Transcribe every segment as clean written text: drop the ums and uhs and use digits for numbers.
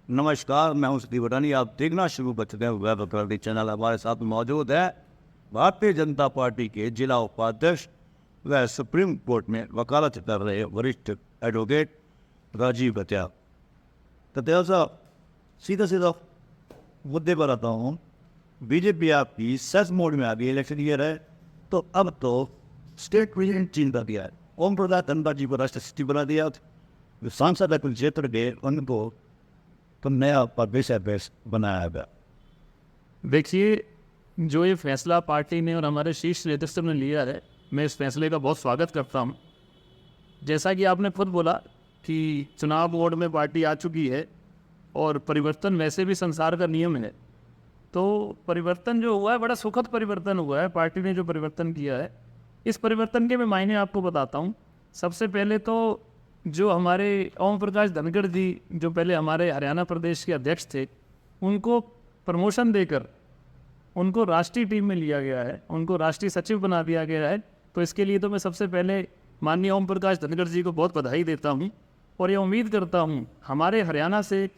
नमस्कार, मैं हूं सतीश वटानी। आप देखना शुरू कर चुके हैं वेब अथॉरिटी चैनल। हमारे साथ मौजूद है भारतीय जनता पार्टी के जिला उपाध्यक्ष व सुप्रीम कोर्ट में वकालत कर रहे वरिष्ठ एडवोकेट राजीव कत्याल। कत्याल साहब, सीधा सीधा मुद्दे पर आता हूँ। बीजेपी आपकी सेस मोड में आ गई, इलेक्शन ईयर है, तो अब तो स्टेट प्रेसिडेंट चेंज कर दिया है। ओम प्रकाश धनखड़ जी को राष्ट्रीय सचिव बना दिया। जो सांसद है कुल क्षेत्र के, उनको तो नया प्रदेश अध्यक्ष बनाया गया। देखिए, जो ये फैसला पार्टी ने और हमारे शीर्ष नेतृत्व ने लिया है, मैं इस फैसले का बहुत स्वागत करता हूँ। जैसा कि आपने खुद बोला कि चुनाव मोड में पार्टी आ चुकी है और परिवर्तन वैसे भी संसार का नियम है, तो परिवर्तन जो हुआ है बड़ा सुखद परिवर्तन हुआ है। पार्टी ने जो परिवर्तन किया है, इस परिवर्तन के मैं मायने आपको बताता हूँ। सबसे पहले तो जो हमारे ओम प्रकाश धनखड़ जी, जो पहले हमारे हरियाणा प्रदेश के अध्यक्ष थे, उनको प्रमोशन देकर उनको राष्ट्रीय टीम में लिया गया है, उनको राष्ट्रीय सचिव बना दिया गया है। तो इसके लिए तो मैं सबसे पहले माननीय ओम प्रकाश धनखड़ जी को बहुत बधाई देता हूँ और ये उम्मीद करता हूँ हमारे हरियाणा से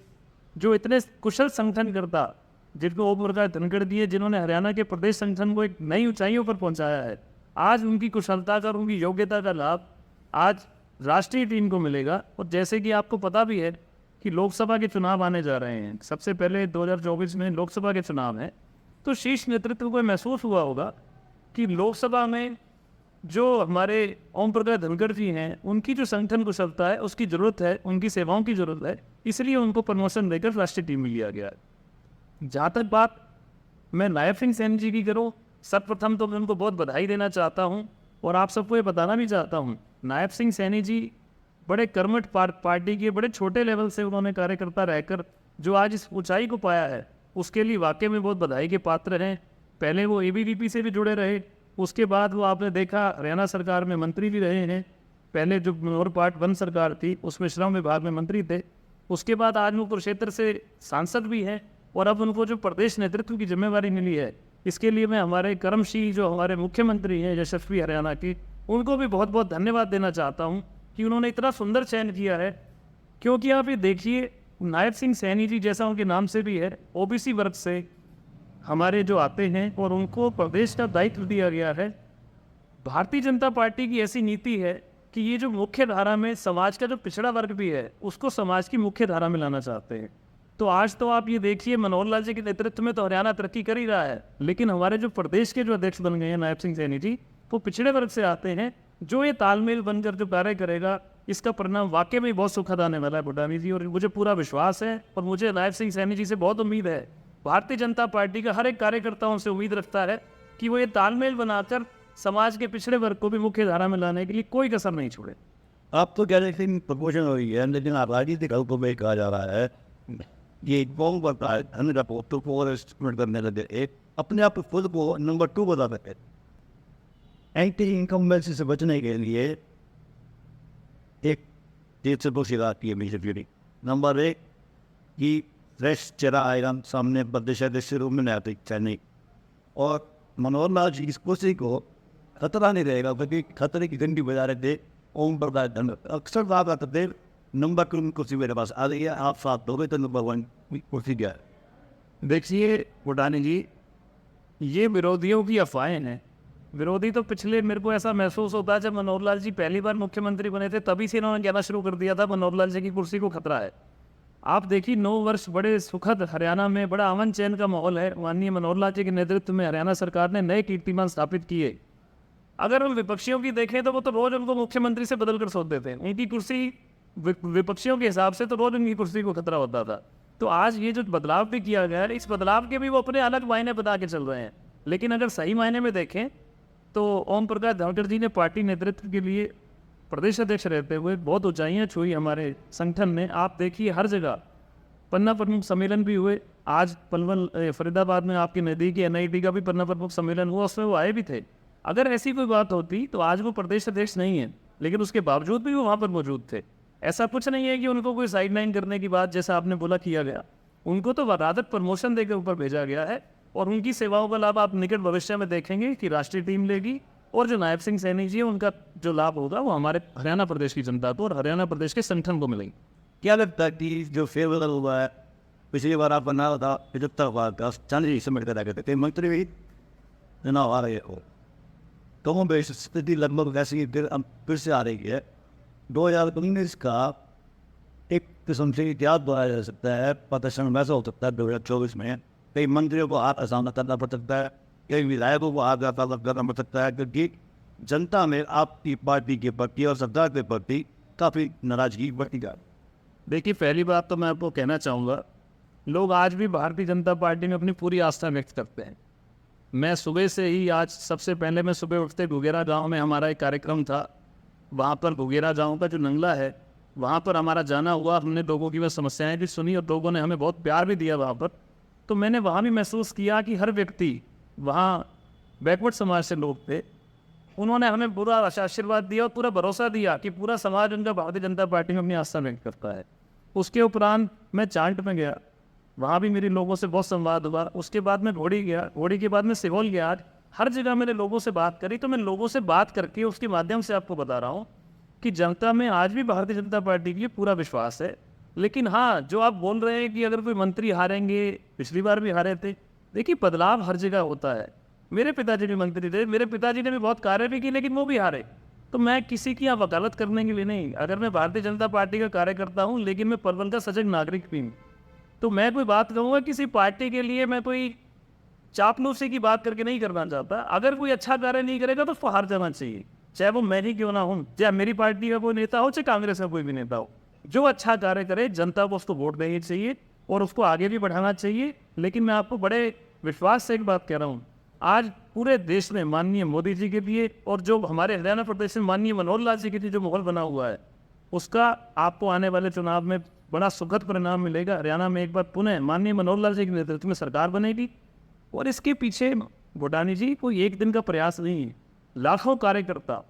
जो इतने कुशल संगठनकर्ता जिनको ओम प्रकाश धनखड़ जी है, जिन्होंने हरियाणा के प्रदेश संगठन को एक नई ऊंचाइयों पर पहुँचाया है, आज उनकी कुशलता का और उनकी योग्यता का लाभ आज राष्ट्रीय टीम को मिलेगा। और जैसे कि आपको पता भी है कि लोकसभा के चुनाव आने जा रहे हैं, सबसे पहले 2024 में लोकसभा के चुनाव हैं, तो शीर्ष नेतृत्व को महसूस हुआ होगा कि लोकसभा में जो हमारे ओम प्रकाश धनखड़ जी हैं, उनकी जो संगठन कुशलता है उसकी ज़रूरत है, उनकी सेवाओं की ज़रूरत है, इसलिए उनको प्रमोशन देकर राष्ट्रीय टीम में लिया गया है। जहाँ तक बात मैं नायब सिंह सैनी जी की करूँ, सर्वप्रथम तो मैं उनको बहुत बधाई देना चाहता हूँ और आप सबको ये बताना भी चाहता हूँ, नायब सिंह सैनी जी बड़े कर्मठ पार्टी के बड़े छोटे लेवल से उन्होंने कार्यकर्ता रहकर जो आज इस ऊंचाई को पाया है, उसके लिए वाकई में बहुत बधाई के पात्र हैं। पहले वो एबीवीपी से भी जुड़े रहे, उसके बाद वो आपने देखा हरियाणा सरकार में मंत्री भी रहे हैं। पहले जो मनोहर पाठ वन सरकार थी उसमें श्रम विभाग में मंत्री थे, उसके बाद आज वो कुरुक्षेत्र से सांसद भी हैं और अब उनको जो प्रदेश नेतृत्व की जिम्मेवारी मिली है, इसके लिए मैं हमारे कर्मशील जो हमारे मुख्यमंत्री हैं यशस्वी हरियाणा की, उनको भी बहुत बहुत धन्यवाद देना चाहता हूं कि उन्होंने इतना सुंदर चयन किया है। क्योंकि आप ये देखिए, नायब सिंह सैनी जी जैसा उनके नाम से भी है, ओबीसी वर्ग से हमारे जो आते हैं और उनको प्रदेश का दायित्व दिया गया है। भारतीय जनता पार्टी की ऐसी नीति है कि ये जो मुख्य धारा में समाज का जो पिछड़ा वर्ग भी है, उसको समाज की मुख्य धारा में लाना चाहते हैं। तो आज तो आप ये देखिए, मनोहर लाल जी के नेतृत्व में तो हरियाणा तरक्की कर ही रहा है, लेकिन हमारे जो प्रदेश के जो अध्यक्ष बन गए हैं नायब सिंह सैनी जी, वो पिछड़े वर्ग से आते हैं। जो ये तालमेल बनकर जो कार्य करेगा, इसका परिणाम वाकई में बहुत सुखद आने वाला है बुटानी जी, और मुझे पूरा विश्वास है और मुझे नायब सिंह सैनी जी से बहुत उम्मीद है। भारतीय जनता पार्टी का हर एक कार्यकर्ताओं से उम्मीद रखता है कि वो ये तालमेल बनाकर समाज के पिछड़े वर्ग को भी मुख्य धारा में लाने के लिए कोई कसर नहीं छोड़े। आप तो कह रहे थे प्रमोशन हो रही है, लेकिन राजनीतिक हल्कों में कहा जा रहा है ये कौन करता है धनखड़ को तो करने लगे, अपने आप खुद को नंबर 2 बता सकते। एंटी इनकम्बेंसी से बचने के लिए एक चीज से दूसरी आती है बीजेपी। नंबर 1 कि फ्रेश चेहरा आएगा सामने प्रदेश अध्यक्ष रूप में नहीं चाहिए, और मनोहर लाल जी इस कुर्सी को खतरा नहीं रहेगा, क्योंकि खतरे की घंटी बजा रहे थे ओम प्रकाश धनखड़। अक्सर बात आते थे नंबर 2 कुर्सी मेरे पास आ रही है, आप साथ दोगे तो नंबर 1 कुर्सी क्या है। देखिए बुटानी जी, ये विरोधियों की अफवाहें हैं। विरोधी तो पिछले, मेरे को ऐसा महसूस होता है जब मनोहर लाल जी पहली बार मुख्यमंत्री बने थे, तभी से इन्होंने कहना शुरू कर दिया था मनोहर लाल जी की कुर्सी को खतरा है। आप देखिए 9 वर्ष बड़े सुखद हरियाणा में बड़ा अमन चैन का माहौल है। माननीय मनोहर लाल जी के नेतृत्व में हरियाणा सरकार ने नए कीर्तिमान स्थापित किए। अगर हम विपक्षियों की देखें तो वो तो रोज उनको मुख्यमंत्री से बदल कर सोच देते हैं। उनकी कुर्सी विपक्षियों के हिसाब से तो रोज उनकी कुर्सी को खतरा होता था। तो आज ये जो बदलाव भी किया गया है, इस बदलाव के भी वो अपने अलग मायने बता के चल रहे हैं। लेकिन अगर सही मायने में देखें तो ओम प्रकाश धनखड़ जी ने पार्टी नेतृत्व के लिए प्रदेश अध्यक्ष रहते हुए बहुत ऊंचाइयां छुई हमारे संगठन ने। आप देखिए हर जगह पन्ना प्रमुख सम्मेलन भी हुए। आज पलवल फरीदाबाद में आपके नज़दीकी एनआईटी का भी पन्ना प्रमुख सम्मेलन हुआ, उसमें वो आए भी थे। अगर ऐसी कोई बात होती तो आज वो प्रदेश अध्यक्ष नहीं है, लेकिन उसके बावजूद भी वो वहाँ पर मौजूद थे। ऐसा कुछ नहीं है कि उनको कोई साइडलाइन करने की बात जैसा आपने बोला किया गया। उनको तो रादर प्रमोशन देकर ऊपर भेजा गया है और उनकी सेवाओं का लाभ आप निकट भविष्य में देखेंगे कि राष्ट्रीय टीम लेगी और जो नायब सिंह सैनी जी है उनका जो लाभ होगा वो हमारे हरियाणा प्रदेश की जनता को और हरियाणा प्रदेश के संगठन को मिलेंगे। क्या लगता है कि जो फेवरल हुआ है पिछली बार आप बना था 75 चालीस समेट कर रखे थे, कई मंत्री भी चुनाव आ रहे हो, तो बेश स्थिति लगभग वैसी फिर से आ रही है। 2019 का एक किस्म से इतिहास बनाया जा सकता है, प्रदर्शन वैसा हो सकता है 2024 में। कई मंत्रियों को हाथ का सामना करना पड़ सकता है, कई विधायकों को हाथ का सामना करना पड़ सकता है, क्योंकि जनता में आपकी पार्टी के प्रति और सरकार के प्रति काफ़ी नाराजगी बढ़ती जा रही है। देखिए, पहली बात तो मैं आपको कहना चाहूँगा, लोग आज भी भारतीय जनता पार्टी में अपनी पूरी आस्था व्यक्त करते हैं। मैं सुबह से ही, आज सबसे पहले मैं सुबह उठते घुघेरा गांव में हमारा एक कार्यक्रम था, वहाँ पर घुघेरा गांव का जो नंगला है वहाँ पर हमारा जाना हुआ। हमने लोगों की वह समस्याएं भी सुनी और लोगों ने हमें बहुत प्यार भी दिया वहाँ पर। तो मैंने वहाँ भी महसूस किया कि हर व्यक्ति, वहाँ बैकवर्ड समाज से लोग थे, उन्होंने हमें पूरा आशीर्वाद दिया और पूरा भरोसा दिया कि पूरा समाज उनका भारतीय जनता पार्टी में अपनी आस्था व्यक्त करता है। उसके उपरांत मैं चांट में गया, वहाँ भी मेरे लोगों से बहुत संवाद हुआ। उसके बाद मैं घोड़ी गया, घोड़ी के बाद मैं सिहोल गया। हर जगह मैंने लोगों से बात करी। तो मैं लोगों से बात करके उसके माध्यम से आपको बता रहा हूँ कि जनता में आज भी भारतीय जनता पार्टी के लिए पूरा विश्वास है। लेकिन हाँ, जो आप बोल रहे हैं कि अगर कोई मंत्री हारेंगे, पिछली बार भी हारे थे, देखिए बदलाव हर जगह होता है। मेरे पिताजी भी मंत्री थे, मेरे पिताजी ने भी बहुत कार्य भी किए, लेकिन वो भी हारे। तो मैं किसी की यहाँ वकालत करने के लिए नहीं, अगर मैं भारतीय जनता पार्टी का कार्यकर्ता हूँ, लेकिन मैं पलवल का सजग नागरिक भी हूँ। तो मैं कोई बात कहूँगा किसी पार्टी के लिए, मैं कोई चापलूसी की बात करके नहीं करना चाहता। अगर कोई अच्छा कार्य नहीं करेगा तो उसको हार जाना चाहिए, चाहे वो मैं ही क्यों ना हूँ, चाहे मेरी पार्टी का कोई नेता हो, चाहे कांग्रेस का कोई भी नेता हो। जो अच्छा कार्य करे जनता को उसको वोट देनी चाहिए और उसको आगे भी बढ़ाना चाहिए। लेकिन मैं आपको बड़े विश्वास से एक बात कह रहा हूँ, आज पूरे देश में माननीय मोदी जी के लिए और जो हमारे हरियाणा प्रदेश में माननीय मनोहर लाल जी के लिए जो माहौल बना हुआ है, उसका आपको आने वाले चुनाव में बड़ा सुखद परिणाम मिलेगा। हरियाणा में एक बार पुनः माननीय मनोहर लाल जी के नेतृत्व में सरकार बनेगी। और इसके पीछे भूटानी जी कोई एक दिन का प्रयास नहीं है, लाखों कार्यकर्ता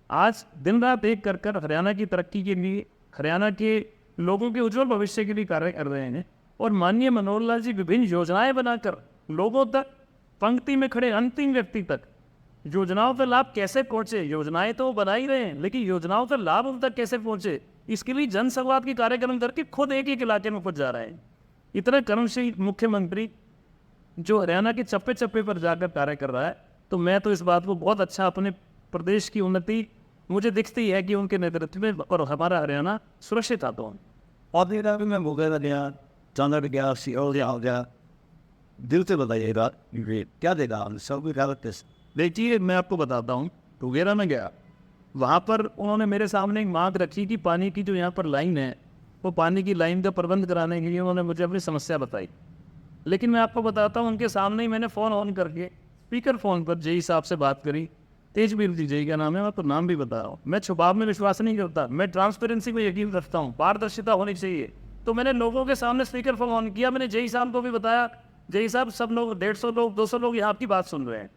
आज दिन रात एक कर हरियाणा की तरक्की के लिए, हरियाणा के लोगों के उज्जवल भविष्य के लिए कार्य कर रहे हैं। और माननीय मनोहर लाल जी विभिन्न योजनाएं बनाकर लोगों तक, पंक्ति में खड़े अंतिम व्यक्ति तक योजनाओं का लाभ कैसे पहुंचे। योजनाएं तो वो बना ही रहे हैं, लेकिन योजनाओं का लाभ उन तक कैसे पहुंचे, इसके लिए जनसंवाद के कार्यक्रम करके खुद एक एक इलाके में पहुंच जा रहे हैं। इतने कर्मशील मुख्यमंत्री जो हरियाणा के चप्पे चप्पे पर जाकर कार्य कर रहा है, तो मैं तो इस बात को बहुत अच्छा, अपने प्रदेश की उन्नति मुझे दिखती है कि उनके नेतृत्व में और हमारा हरियाणा सुरक्षित आता हूँ। और देखा कि मैं मुगैर गया, चांदर गया, सियोल गया, दिल से बताइएगा क्या देगा सब कुछ। देखिए, मैं आपको बताता हूँ, घुघेरा में गया, वहाँ पर उन्होंने मेरे सामने एक मांग रखी कि पानी की जो यहाँ पर लाइन है, वो पानी की लाइन का प्रबंध कराने के लिए उन्होंने मुझे अपनी समस्या बताई। लेकिन मैं आपको बताता हूँ, उनके सामने ही मैंने फ़ोन ऑन करके स्पीकर फ़ोन पर जेई साहब से बात करी। तेजवीर जी, जेई का नाम है, मैं तो नाम भी बता रहा हूँ। मैं छुपाव में विश्वास नहीं करता, मैं ट्रांसपेरेंसी में यकीन रखता हूँ, पारदर्शिता होनी चाहिए। तो मैंने लोगों के सामने स्पीकर फ़ोन ऑन किया, मैंने जेई साहब को भी बताया, जेई साहब सब लोग 150 लोग 200 लोग यहाँ आपकी बात सुन रहे हैं।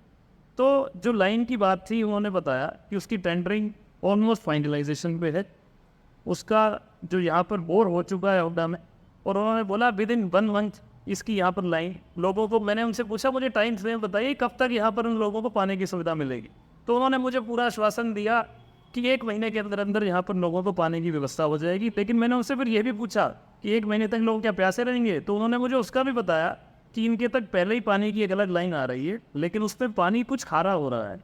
तो जो लाइन की बात थी, उन्होंने बताया कि उसकी टेंडरिंग ऑलमोस्ट फाइनलाइजेशन पे है, उसका जो यहाँ पर बोर हो चुका है हुड्डा में, और उन्होंने बोला विद इन 1 मंथ इसकी यहाँ पर लाइन लोगों को। मैंने उनसे पूछा मुझे टाइम फ्रेम बताइए कब तक यहाँ पर उन लोगों को पानी की सुविधा मिलेगी। तो उन्होंने मुझे पूरा आश्वासन दिया कि 1 महीने के अंदर अंदर यहाँ पर लोगों को पानी की व्यवस्था हो जाएगी। लेकिन मैंने उनसे फिर यह भी पूछा कि 1 महीने तक लोग क्या प्यासे रहेंगे, तो उन्होंने मुझे उसका भी बताया कि इनके तक पहले ही पानी की एक अलग लाइन आ रही है, लेकिन उस पर पानी कुछ खारा हो रहा है।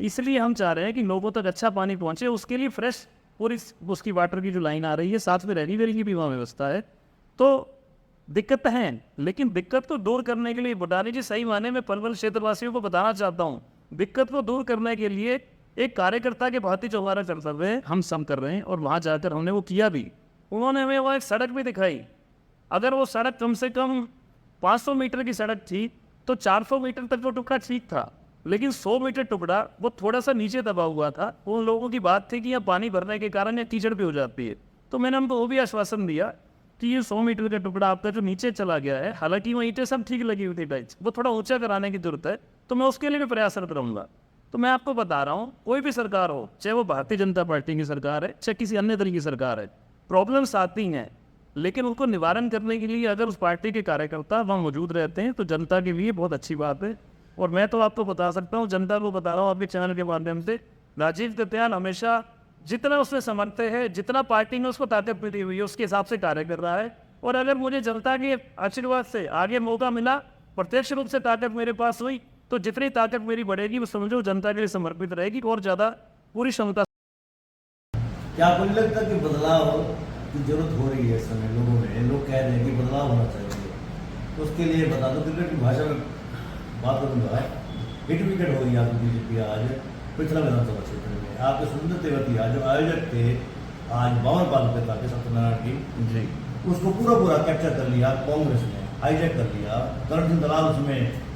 इसलिए हम चाह रहे हैं कि लोगों तक अच्छा पानी पहुँचे, उसके लिए फ्रेश पूरी उसकी वाटर की जो लाइन आ रही है, साथ में रहने वेरी की भी वहाँ व्यवस्था है। तो दिक्कत है, लेकिन दिक्कत को दूर करने के लिए भूटानी जी, सही माने में पलवल क्षेत्रवासियों को बताना चाहता हूँ, दिक्कत को दूर करने के लिए एक कार्यकर्ता के भांति जो हमारा कर्तव्य है हम सब कर रहे हैं। और वहाँ जाकर हमने वो किया भी। उन्होंने हमें वहाँ एक सड़क भी दिखाई। अगर वो सड़क कम से कम 500 मीटर की सड़क थी तो 400 मीटर तक वो टुकड़ा ठीक था, लेकिन 100 मीटर टुकड़ा वो थोड़ा सा नीचे दबा हुआ था। उन लोगों की बात थी कि यहाँ पानी भरने के कारण यहाँ कीचड़ भी हो जाती है। तो मैंने उनको वो भी आश्वासन दिया कि ये 100 मीटर का टुकड़ा आपका जो नीचे चला गया है, हालांकि वो ईंटें सब ठीक लगी हुई थी टाइल्स, वो थोड़ा ऊंचा कराने की जरूरत है, तो मैं उसके लिए भी प्रयासरत रहूँगा। तो मैं आपको बता रहा हूँ, कोई भी सरकार हो, चाहे वो भारतीय जनता पार्टी की सरकार है, चाहे किसी अन्य तरह की सरकार है, प्रॉब्लम्स आती हैं, लेकिन उनको निवारण करने के लिए अगर उस पार्टी के कार्यकर्ता वहाँ मौजूद रहते हैं तो जनता के लिए बहुत अच्छी बात है। और मैं तो आपको बता सकता हूँ, जनता को बता रहा हूँ आपके चैनल के माध्यम से, राजीव कत्याल हमेशा जितना उसमें समर्थ्य है, जितना पार्टी ने उसको ताकत दी हुई है, उसके हिसाब से कार्य कर रहा है। और अगर मुझे जनता के आशीर्वाद से आगे मौका मिला, प्रत्यक्ष रूप से ताकत मेरे पास हुई, तो जितनी ताकत मेरी बढ़ेगी वो समझो जनता के लिए समर्पित रहेगी और ज़्यादा पूरी क्षमता। क्या आपको नहीं लगता कि बदलाव की जरूरत हो रही है इस समय लोगों में? लोग कह रहे हैं कि बदलाव होना चाहिए, तो उसके लिए बता दो। क्रिकेट की भाषा में बात करूँगा, हिट विकेट हो गई आपकी बीजेपी आज पिछला विधानसभा क्षेत्र में। आपके सुरेंद्र तेवतिया जो आयोजक थे आज 52 पाल पे था सत्यनारायण की जी, उसको पूरा कैप्चर कर लिया कांग्रेस ने, हाईजैक कर लिया। करण सिंह दलाल उसमें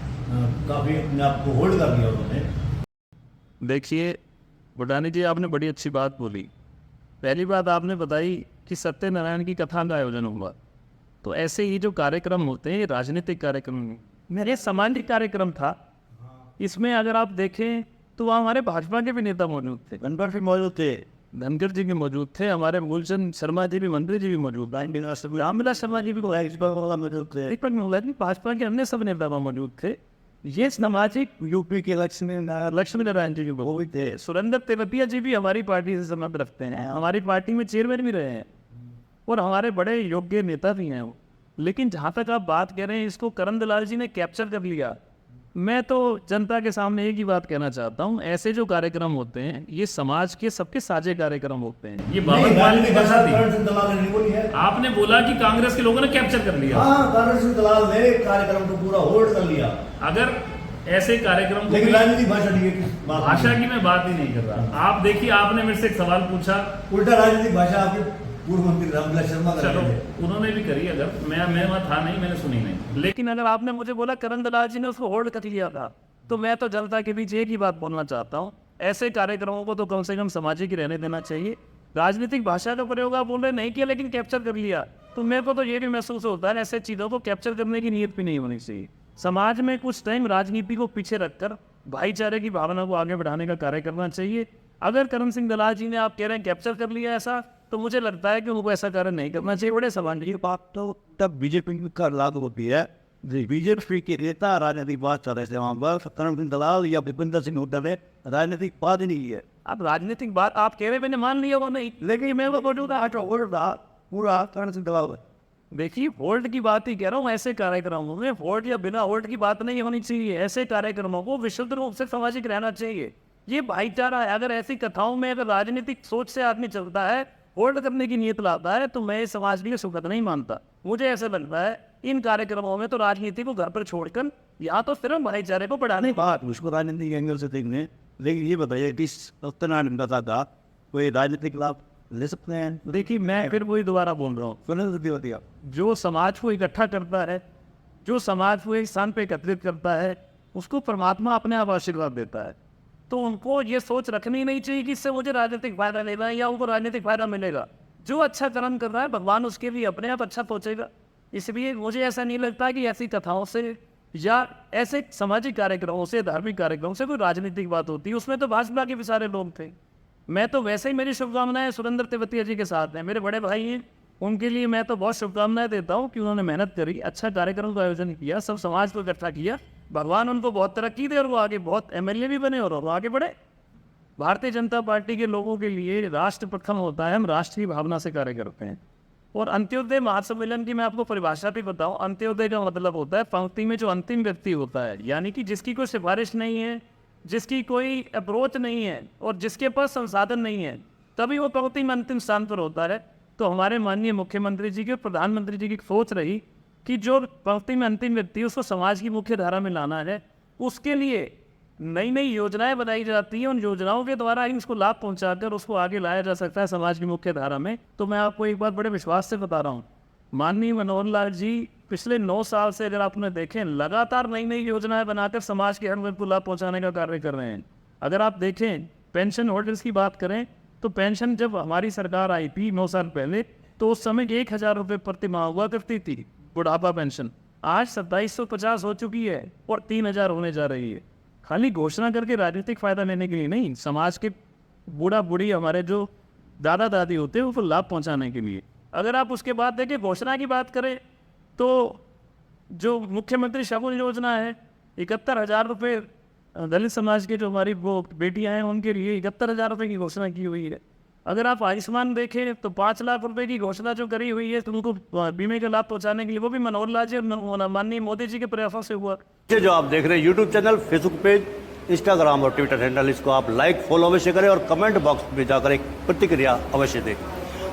काफ़ी अपने आप को होल्ड कर लिया उन्होंने। देखिए बुटानी जी, आपने बड़ी अच्छी बात बोली। पहली बात आपने बताई कि सत्यनारायण की कथा का आयोजन हुआ, तो ऐसे ही जो कार्यक्रम होते हैं ये राजनीतिक कार्यक्रम नहीं, मेरे सामाजिक कार्यक्रम था। इसमें अगर आप देखें तो वहाँ हमारे भाजपा के भी नेता मौजूद थे, गणपत भी मौजूद थे, धनखड़ जी भी मौजूद थे, हमारे मूलचंद शर्मा जी भी, मंत्री जी भी मौजूद, रामविलास शर्मा जी भी मौजूद थे, दीपक महोदय, भाजपा के अन्य सब नेता वहाँ मौजूद थे। ये सामाजिक यूपी के लक्ष्मी नारायण जी भी वो भी थे, सुरेंद्र तेवतिया जी भी हमारी पार्टी से संबंध रखते हैं, हमारी पार्टी में चेयरमैन भी रहे हैं और हमारे बड़े योग्य नेता भी हैं वो। लेकिन जहाँ तक आप बात कह रहे हैं इसको करण दलाल जी ने कैप्चर कर लिया, मैं तो जनता के सामने एक ही बात कहना चाहता हूँ, ऐसे जो कार्यक्रम होते हैं ये समाज के सबके साझे कार्यक्रम होते हैं। ये नहीं, राजनीतिक भाषा करण सिंह दलाल ने नहीं बोली है। आपने बोला कि कांग्रेस के लोगों ने कैप्चर कर लिया। हाँ, करण सिंह दलाल ने कार्यक्रम को पूरा होल्ड कर लिया। अगर ऐसे कार्यक्रम लेकिन राजनीतिक भाषा नहीं है किस बात भाषा की मैं बात ही नहीं कर रहा। आप देखिए, आपने मेरे से एक सवाल पूछा, उल्टा राजनीतिक भाषा आपके पूर्व मंत्री रामविलास शर्मा कर चलो रहे थे। उन्होंने भी करी, अगर मैं वहाँ था नहीं, मैंने सुनी नहीं। लेकिन अगर आपने मुझे बोला करण दलाल जी ने उसको होल्ड कर लिया था, तो मैं तो जनता के बीच एक ही बात बोलना चाहता हूँ, ऐसे कार्यक्रमों को तो कम से कम सामाजिक ही रहने देना चाहिए। राजनीतिक भाषा का प्रयोग आप बोल रहे नहीं किया लेकिन कैप्चर कर लिया, तो मेरे को तो ये भी महसूस होता है ऐसे चीज़ों को कैप्चर करने की नीयत भी नहीं होनी चाहिए। समाज में कुछ टाइम राजनीति को पीछे रखकर भाईचारे की भावना को आगे बढ़ाने का कार्य करना चाहिए। अगर करण सिंह दलाल जी ने आप कह रहे हैं कैप्चर कर लिया ऐसा, तो मुझे लगता है कि उनको ऐसा कार्य नहीं करना चाहिए। बड़े सवाल ये बात तो तब बीजेपी का लागू होती है, बीजेपी के नेता राजनीतिक बात कर रहे थे वहाँ पर, करण सिंह दलाल या भूपिंदर सिंह हुड्डा ने राजनीतिक बात ही नहीं है। अब राजनीतिक बात आप कह रहे, मैंने मान लिया वो नहीं, लेकिन मैं वो मौजूदा पूरा करण सिंह दलाल। देखिए होल्ड की बात ही कह रहा हूँ, ऐसे कार्यक्रमों में होल्ड या बिना होल्ड की बात नहीं होनी चाहिए। ऐसे कार्यक्रमों को विशुद्ध रूप से सामाजिक रहना चाहिए, ये भाईचारा है। अगर ऐसी कथाओं में अगर राजनीतिक सोच से आदमी चलता है, होल्ड करने की नीयत लाता है, तो मैं इस समाज के लिए सुखद नहीं मानता। मुझे ऐसा लगता है इन कार्यक्रमों में तो राजनीति को घर पर छोड़कर या तो सिर्फ भाईचारे को बढ़ाने बात उसको राजनीतिक एंगल से देखने। लेकिन ये बताइए कि सत्यनारायण कथा का कोई राजनीतिक लाभ ले सकते हैं? देखिए मैं फिर वही दोबारा बोल रहा हूँ, सुरेंद्र तेवतिया जो समाज को इकट्ठा करता है, जो समाज को एक स्थान पे एकत्रित करता है, उसको परमात्मा अपने आप आशीर्वाद देता है। तो उनको ये सोच रखनी नहीं चाहिए कि इससे मुझे राजनीतिक फायदा लेना है या उनको राजनीतिक फायदा मिलेगा। जो अच्छा कर्म कर रहा है भगवान उसके लिए अपने आप अच्छा सोचेगा। इसलिए मुझे ऐसा नहीं लगता कि ऐसी कथाओं से या ऐसे सामाजिक कार्यक्रमों से, धार्मिक कार्यक्रमों से कोई राजनीतिक बात होती है। उसमें तो भाजपा के भी सारे लोग थे। मैं तो वैसे ही, मेरी शुभकामनाएं सुरेंद्र तेवतिया जी के साथ हैं, मेरे बड़े भाई हैं, उनके लिए मैं तो बहुत शुभकामनाएं देता हूँ कि उन्होंने मेहनत करी, अच्छा कार्यक्रम का आयोजन किया, सब समाज को इकट्ठा किया। भगवान उनको बहुत तरक्की दे और वो आगे बहुत एमएलए भी बने और वो आगे बढ़े। भारतीय जनता पार्टी के लोगों के लिए राष्ट्र प्रथम होता है, हम राष्ट्रीय भावना से कार्य करते हैं। और अंत्योदय महासम्मेलन की मैं आपको परिभाषा भी बताऊं, अंत्योदय का मतलब होता है पंक्ति में जो अंतिम व्यक्ति होता है, यानी कि जिसकी कोई सिफारिश नहीं है, जिसकी कोई अप्रोच नहीं है और जिसके पास संसाधन नहीं है, तभी वो पंक्ति में अंतिम स्थान पर होता है। तो हमारे माननीय मुख्यमंत्री जी की और प्रधानमंत्री जी की सोच रही कि जो पंक्ति में अंतिम व्यक्ति है उसको समाज की मुख्य धारा में लाना है। उसके लिए नई नई योजनाएं बनाई जाती हैं, उन योजनाओं के द्वारा ही उसको लाभ पहुंचाकर उसको आगे लाया जा सकता है समाज की मुख्य धारा में। तो मैं आपको एक बात बड़े विश्वास से बता रहा हूँ, माननीय मनोहर लाल जी पिछले 9 साल से अगर आपने देखें लगातार नई नई योजनाएं बनाकर समाज के हर वर्ग को लाभ पहुँचाने का कार्य कर रहे हैं। अगर आप देखें पेंशन होल्डर्स की बात करें तो पेंशन जब हमारी सरकार आई थी 9 साल पहले, तो उस समय 1000 रुपये प्रति माह हुआ करती थी बुढ़ापा पेंशन। आज 2750 हो चुकी है और 3000 होने जा रही है। खाली घोषणा करके राजनीतिक फायदा लेने के लिए नहीं, समाज के बूढ़ा बूढ़ी हमारे जो दादा दादी होते हैं उनको लाभ पहुंचाने के लिए। अगर आप उसके बाद देखें घोषणा की बात करें तो जो मुख्यमंत्री शगुन योजना है 71,000 रुपये दलित समाज के जो हमारी वो बेटियां हैं उनके लिए 71,000 रुपये की घोषणा की हुई है। अगर आप आयुष्मान देखें तो 5 लाख रुपए की घोषणा जो करी हुई है तुमको बीमे का लाभ पहुंचाने के लिए, वो भी मनोहर लाल जी और माननीय मोदी जी के प्रयासों से हुआ। ये जो आप देख रहे हैं YouTube channel, Facebook page, Instagram और ट्विटर हैंडल, इसको आप लाइक फॉलो अवश्य करें और कमेंट बॉक्स में जाकर एक प्रतिक्रिया अवश्य दें।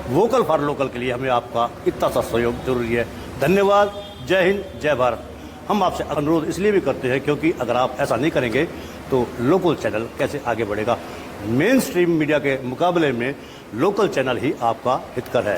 वोकल फॉर लोकल के लिए हमें आपका इतना सा सहयोग जरूरी है। धन्यवाद। जय हिंद, जय भारत। हम आपसे अनुरोध इसलिए भी करते हैं क्योंकि अगर आप ऐसा नहीं करेंगे तो लोकल चैनल कैसे आगे बढ़ेगा। मेन स्ट्रीम मीडिया के मुकाबले में लोकल चैनल ही आपका हितकर है।